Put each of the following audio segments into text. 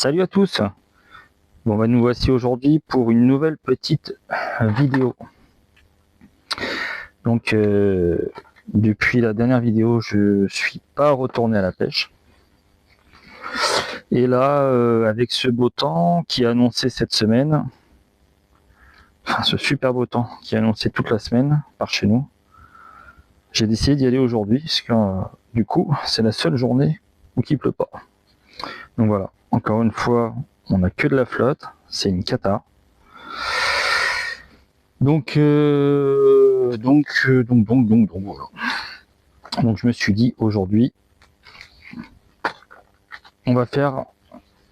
Salut à tous. Bon bah nous voici aujourd'hui pour une nouvelle petite vidéo. Donc depuis la dernière vidéo, je suis pas retourné à la pêche. Et là, avec ce beau temps qui est annoncé cette semaine, enfin ce super beau temps qui est annoncé toute la semaine par chez nous, j'ai décidé d'y aller aujourd'hui, parce que du coup, c'est la seule journée où il pleut pas. Donc voilà, encore une fois, on n'a que de la flotte, c'est une cata. Donc voilà. Donc je me suis dit aujourd'hui, on va faire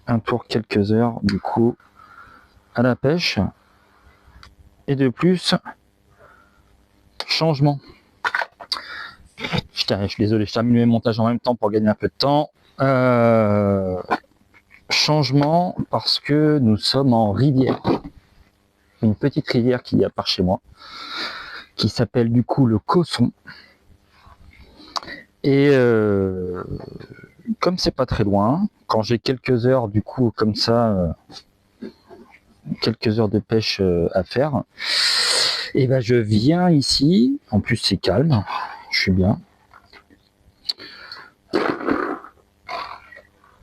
un tour quelques heures du coup à la pêche. Et de plus, changement. Je suis désolé, je termine mes montages en même temps pour gagner un peu de temps. Changement parce que nous sommes en rivière. Une petite rivière qu'il y a par chez moi, qui s'appelle du coup le Cosson. Et comme c'est pas très loin, quand j'ai quelques heures du coup comme ça, quelques heures de pêche à faire, et ben je viens ici. En plus c'est calme, je suis bien.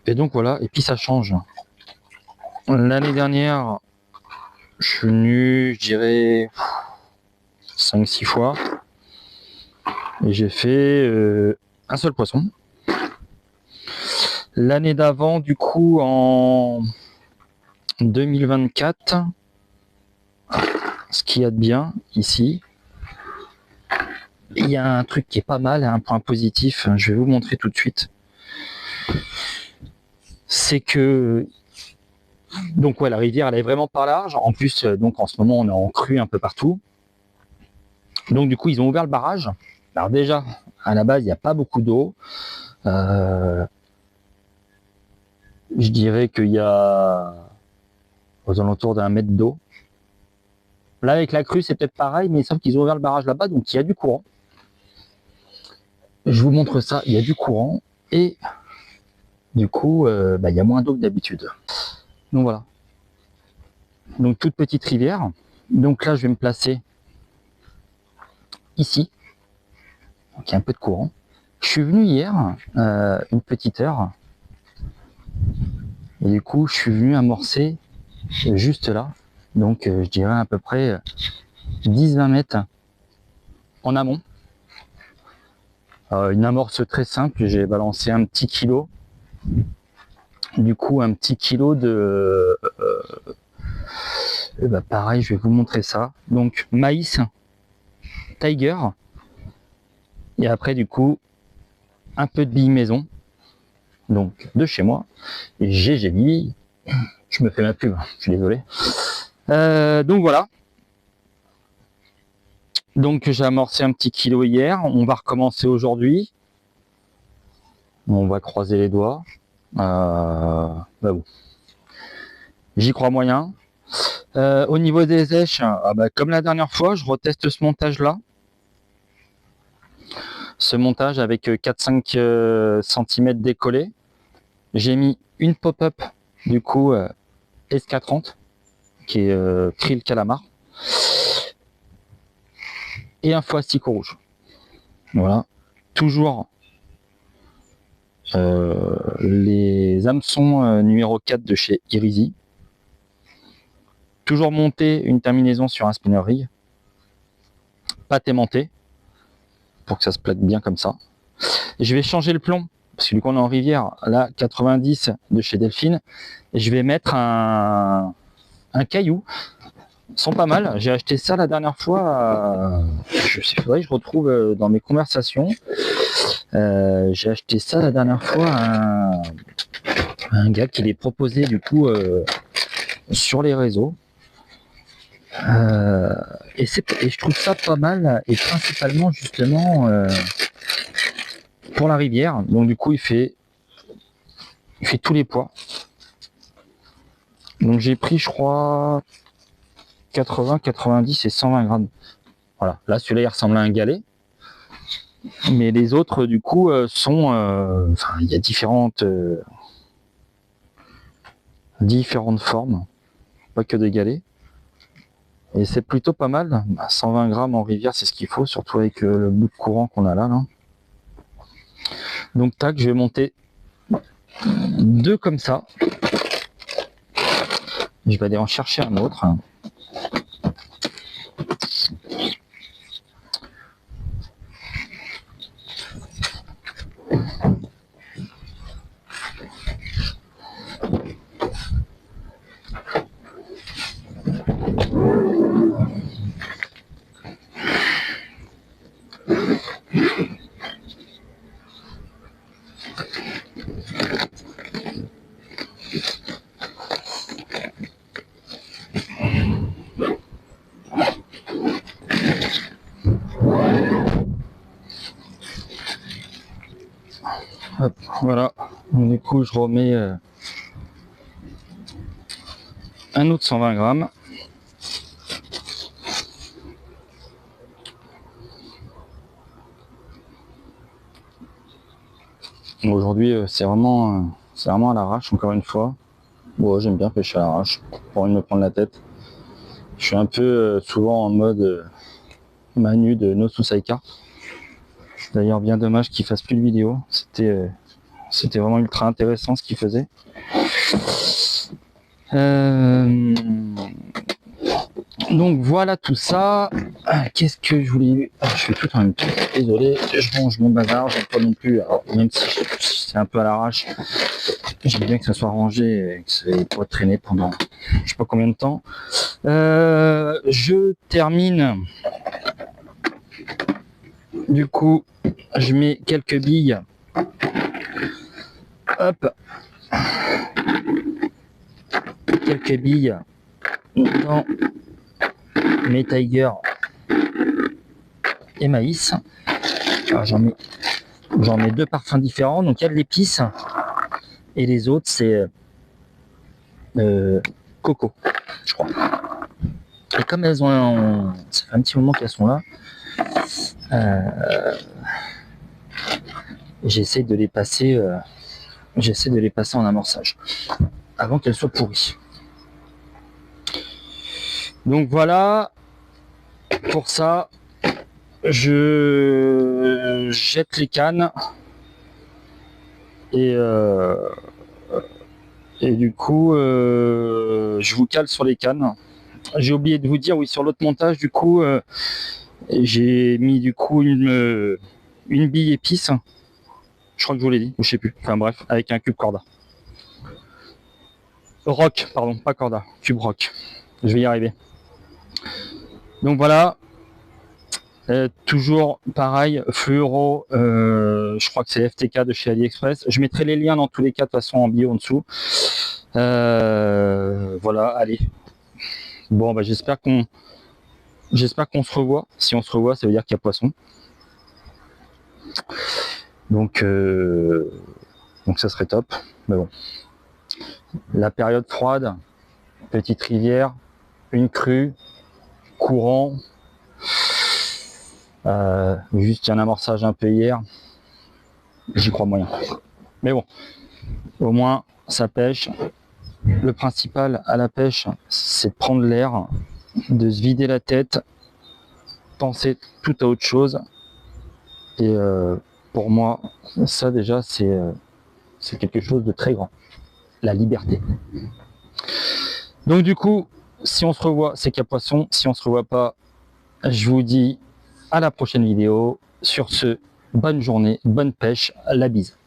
Et donc voilà, et puis ça change. L'année dernière, je suis venu, je dirais 5-6 fois, et j'ai fait un seul poisson. L'année d'avant, du coup, en 2024, ce qu'il y a de bien ici, il y a un truc qui est pas mal, un point positif, je vais vous montrer tout de suite. C'est que donc ouais, la rivière elle est vraiment pas large. En plus, donc en ce moment on est en crue un peu partout. Donc du coup ils ont ouvert le barrage. Alors déjà, à la base il n'y a pas beaucoup d'eau. Je dirais qu'il y a aux alentours d'un mètre d'eau. Là avec la crue c'est peut-être pareil, mais sauf qu'ils ont ouvert le barrage là-bas, donc il y a du courant. Je vous montre ça, il y a du courant et du coup il y a moins d'eau que d'habitude. Donc voilà. Donc toute petite rivière. Donc là je vais me placer ici. Donc il y a un peu de courant. Je suis venu hier, une petite heure, et du coup je suis venu amorcer juste là, donc je dirais à peu près 10-20 mètres en amont. Une amorce très simple, j'ai balancé un petit kilo, du coup un petit kilo de... pareil, je vais vous montrer ça. Donc maïs, Tiger, et après du coup un peu de billes maison, donc de chez moi, et GG billes, je me fais ma pub, je suis désolé. Donc voilà. Donc j'ai amorcé un petit kilo hier, on va recommencer aujourd'hui. On va croiser les doigts. Bon. J'y crois moyen. Au niveau des èches, comme la dernière fois, je reteste ce montage-là. Ce montage avec 4-5 cm décollé. J'ai mis une pop-up, du coup, SK30, qui est krill calamar. Et un faux asticot rouge. Voilà. Toujours les hameçons numéro 4 de chez Irizy. Toujours monter une terminaison sur un spinner rig. Pas aimanté, pour que ça se plaque bien comme ça. Et je vais changer le plomb, parce que du coup on est en rivière, là 90 de chez Delphine. Et je vais mettre un caillou. Ils sont pas mal. J'ai acheté ça la dernière fois. Je sais pas, je retrouve dans mes conversations. J'ai acheté ça la dernière fois à un gars qui les proposait du coup sur les réseaux. Et je trouve ça pas mal, et principalement justement pour la rivière. Donc du coup il fait tous les poids. Donc j'ai pris je crois 80, 90 et 120 grammes. Voilà, là celui-là il ressemble à un galet. Mais les autres du coup sont... il y a différentes... différentes formes, pas que des galets. Et c'est plutôt pas mal. 120 grammes en rivière, c'est ce qu'il faut, surtout avec le bout de courant qu'on a là. Donc tac, je vais monter 2 comme ça. Je vais aller en chercher un autre. Hop, voilà, du coup je remets un autre 120 grammes. Aujourd'hui c'est vraiment à l'arrache encore une fois. Bon, j'aime bien pêcher à l'arrache, pas envie de me prendre la tête. Je suis un peu souvent en mode Manu de No Susaika. D'ailleurs bien dommage qu'il fasse plus de vidéo, c'était vraiment ultra intéressant ce qu'il faisait. Donc voilà tout ça. Qu'est-ce que je voulais... je fais tout en même temps, désolé, je range mon bazar, j'aime pas non plus, alors, même si c'est un peu à l'arrache, j'aime bien que ça soit rangé et que ça n'ait pas traîner pendant je sais pas combien de temps. Je termine. Du coup, je mets quelques billes. Hop. Quelques billes dans mes Tiger et maïs. J'en mets 2 parfums différents. Donc il y a de l'épice et les autres c'est coco, je crois. Et comme elles ont, ça fait un petit moment qu'elles sont là, j'essaie de les passer en amorçage avant qu'elles soient pourries. Donc voilà, pour ça, je jette les cannes et du coup, je vous cale sur les cannes. J'ai oublié de vous dire, oui, sur l'autre montage, du coup, j'ai mis du coup une bille épice. Je crois que je vous l'ai dit, ou je sais plus. Enfin bref, avec un cube Corda. Rock, pardon, pas Corda, cube Rock. Je vais y arriver. Donc voilà. Toujours pareil, fluoro, je crois que c'est FTK de chez AliExpress. Je mettrai les liens dans tous les cas de toute façon en bio en dessous. Voilà, allez. Bon, bah j'espère qu'on se revoit. Si on se revoit, ça veut dire qu'il y a poisson. Donc ça serait top. Mais bon, la période froide, petite rivière, une crue, courant. Juste un amorçage un peu hier, j'y crois moyen. Mais bon, au moins ça pêche. Le principal à la pêche, c'est de prendre l'air, de se vider la tête, penser tout à autre chose. Et pour moi, ça déjà, c'est quelque chose de très grand. La liberté. Donc du coup, si on se revoit, c'est qu'il y a poisson. Si on se revoit pas, je vous dis à la prochaine vidéo. Sur ce, bonne journée, bonne pêche, la bise.